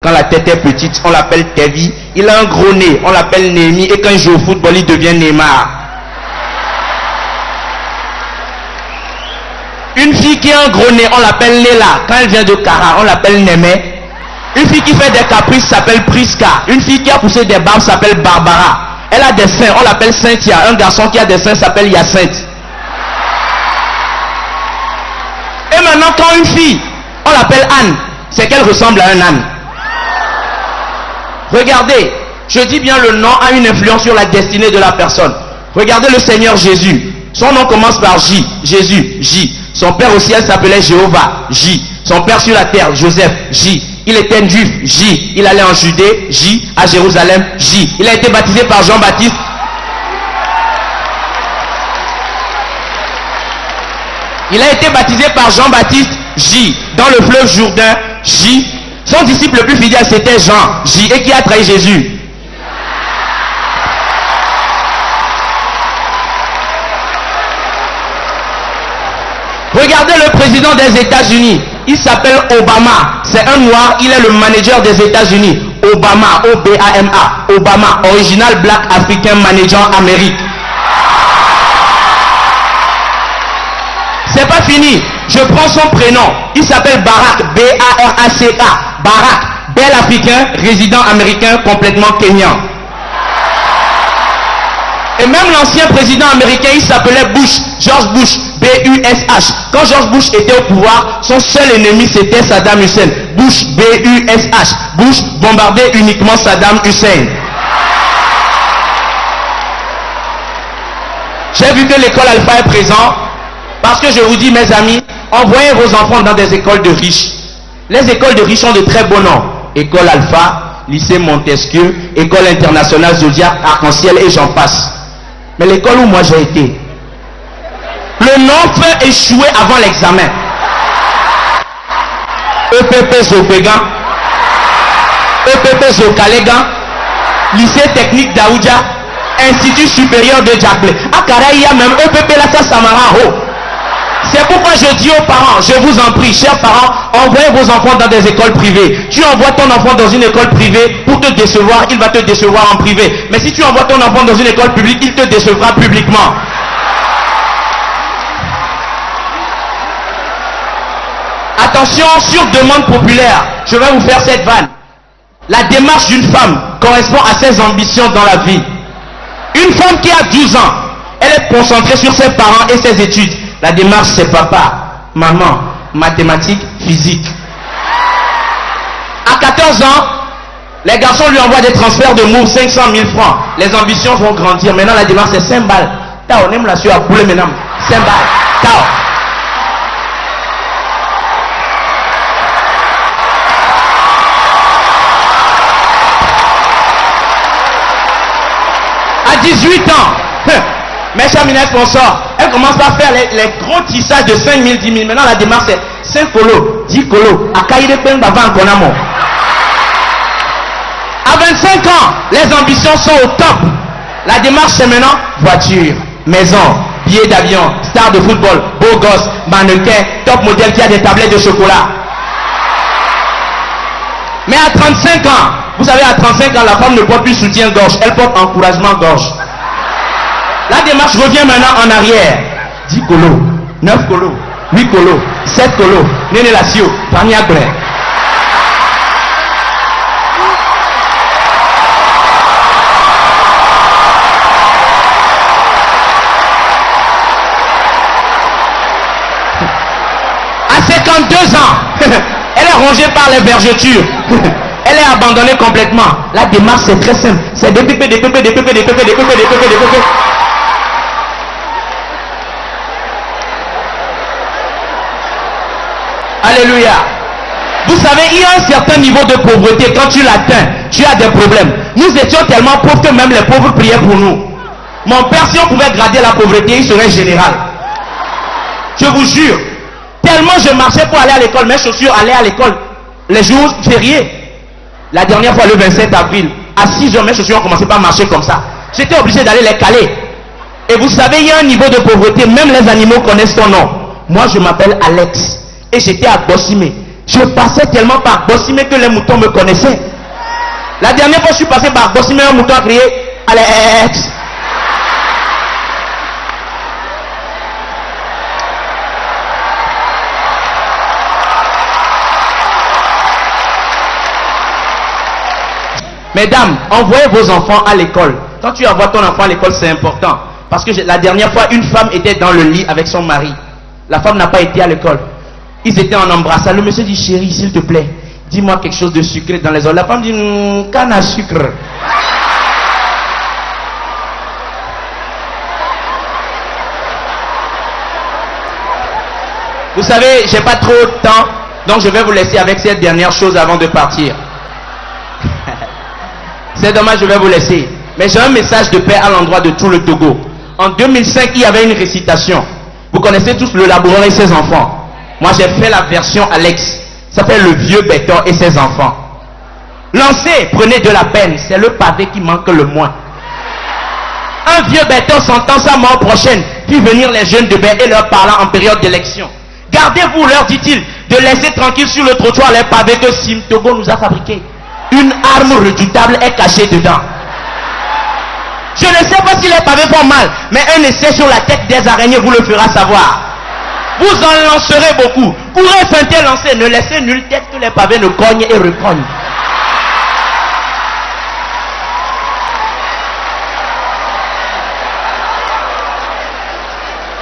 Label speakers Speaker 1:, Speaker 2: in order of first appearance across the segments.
Speaker 1: Quand la tête est petite, on l'appelle Tevi. Il a un gros nez, on l'appelle Némi. Et quand il joue au football, il devient Neymar. Une fille qui a un gros nez, on l'appelle Léla. Quand elle vient de Kara, on l'appelle Némé. Une fille qui fait des caprices s'appelle Priska. Une fille qui a poussé des barbes s'appelle Barbara. Elle a des seins, on l'appelle Cynthia. Un garçon qui a des seins s'appelle Hyacinthe. Et maintenant, quand une fille, on l'appelle Anne, c'est qu'elle ressemble à un âne. Regardez, je dis bien le nom a une influence sur la destinée de la personne. Regardez le Seigneur Jésus. Son nom commence par J. Jésus, J. Son père au ciel s'appelait Jéhovah, J. Son père sur la terre, Joseph, J. Il était un juif, J. Il allait en Judée, J. À Jérusalem, J. Il a été baptisé par Jean-Baptiste. Il a été baptisé par Jean-Baptiste, J. Dans le fleuve Jourdain, J. Son disciple le plus fidèle c'était Jean, J. Et qui a trahi Jésus? Regardez le président des États-Unis. Il s'appelle Obama. C'est un noir. Il est le manager des États-Unis. Obama. O-B-A-M-A. Obama. Original Black African Manager Amérique. C'est pas fini. Je prends son prénom. Il s'appelle Barack. B-A-R-A-C-A. Barack. Bel Africain. Résident américain complètement kenyan. Et même l'ancien président américain, il s'appelait Bush, George Bush, B-U-S-H. Quand George Bush était au pouvoir, son seul ennemi c'était Saddam Hussein. Bush, B-U-S-H. Bush bombardait uniquement Saddam Hussein. J'ai vu que l'école Alpha est présente, parce que je vous dis mes amis, envoyez vos enfants dans des écoles de riches. Les écoles de riches ont de très beaux noms. École Alpha, lycée Montesquieu, école internationale Zodiac, Arc-en-Ciel et j'en passe. Mais l'école où moi j'ai été, le nom fait échouer avant l'examen. EPP Zopégan, EPP Zokalégan, lycée technique d'Aoudja, Institut supérieur de Djablé. À Karaï, il y a même EPP là, ça Samara Ho. C'est pourquoi je dis aux parents, je vous en prie, chers parents, envoyez vos enfants dans des écoles privées. Tu envoies ton enfant dans une école privée pour te décevoir, il va te décevoir en privé. Mais si tu envoies ton enfant dans une école publique, il te décevra publiquement. Attention, sur demande populaire, je vais vous faire cette vanne. La démarche d'une femme correspond à ses ambitions dans la vie. Une femme qui a 12 ans, elle est concentrée sur ses parents et ses études. La démarche c'est papa, maman, mathématiques, physique. À 14 ans, les garçons lui envoient des transferts de mots 500 000 francs. Les ambitions vont grandir. Maintenant la démarche c'est 5 balles. Tao, on aime la sueur à poulet maintenant. 5 balles. Tao. À 18 ans, mes chers sponsors, elle commence par faire les gros tissages de 5 000, 10 000. Maintenant, la démarche c'est 5 colos, 10 colos. À 25 ans, les ambitions sont au top. La démarche c'est maintenant voiture, maison, billets d'avion, star de football, beau gosse, mannequin, top modèle qui a des tablettes de chocolat. Mais à 35 ans, vous savez, à 35 ans, la femme ne porte plus soutien-gorge, elle porte encouragement-gorge. La démarche revient maintenant en arrière. 10 colos, 9 colos, 8 colos, 7 colos, Néné Lassio, Tania Gré. À 52 ans, elle est rongée par les vergetures. Elle est abandonnée complètement. La démarche c'est très simple. C'est des pépés, des pépés, des pépés, des pépés, des pépés, des pépés, des pépés. Alléluia. Vous savez, il y a un certain niveau de pauvreté. Quand tu l'atteins, tu as des problèmes. Nous étions tellement pauvres que même les pauvres priaient pour nous. Mon père, si on pouvait grader la pauvreté, il serait général. Je vous jure. Tellement je marchais pour aller à l'école, mes chaussures allaient à l'école les jours fériés. La dernière fois, le 27 avril, à 6 heures, mes chaussures ont commencé par marcher comme ça. J'étais obligé d'aller les caler. Et vous savez, il y a un niveau de pauvreté, même les animaux connaissent ton nom. Moi, je m'appelle Alex. Et j'étais à Bossimé. Je passais tellement par Bossimé que les moutons me connaissaient. La dernière fois je suis passé par Bossimé, un mouton a crié Alex. Mesdames, envoyez vos enfants à l'école. Quand tu envoies ton enfant à l'école, c'est important. Parce que la dernière fois, une femme était dans le lit avec son mari. La femme n'a pas été à l'école. Ils étaient en embrassade. Le monsieur dit, chérie, s'il te plaît, dis-moi quelque chose de sucré dans les oreilles. La femme dit, canne à sucre. Vous savez, j'ai pas trop de temps, donc je vais vous laisser avec cette dernière chose avant de partir. C'est dommage, je vais vous laisser. Mais j'ai un message de paix à l'endroit de tout le Togo. En 2005, il y avait une récitation. Vous connaissez tous le laboureur et ses enfants. Moi, j'ai fait la version Alex. Ça s'appelle le vieux béton et ses enfants. Lancez, prenez de la peine. C'est le pavé qui manque le moins. Un vieux béton sentant sa mort prochaine, puis venir les jeunes de bain et leur parlant en période d'élection. Gardez-vous, leur dit-il, de laisser tranquille sur le trottoir les pavés que Sim Togo nous a fabriqués. Une arme redoutable est cachée dedans. Je ne sais pas si les pavés font mal, mais un essai sur la tête des araignées vous le fera savoir. Vous en lancerez beaucoup. Courez, feintez, lancez. Ne laissez nulle tête que les pavés ne cognent et recognent.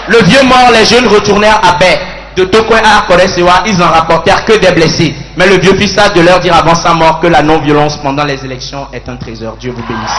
Speaker 1: Le vieux mort, les jeunes retournèrent à Baie. De Tokoin à Koresewa, ils en rapportèrent que des blessés. Mais le vieux fils a de leur dire avant sa mort que la non-violence pendant les élections est un trésor. Dieu vous bénisse.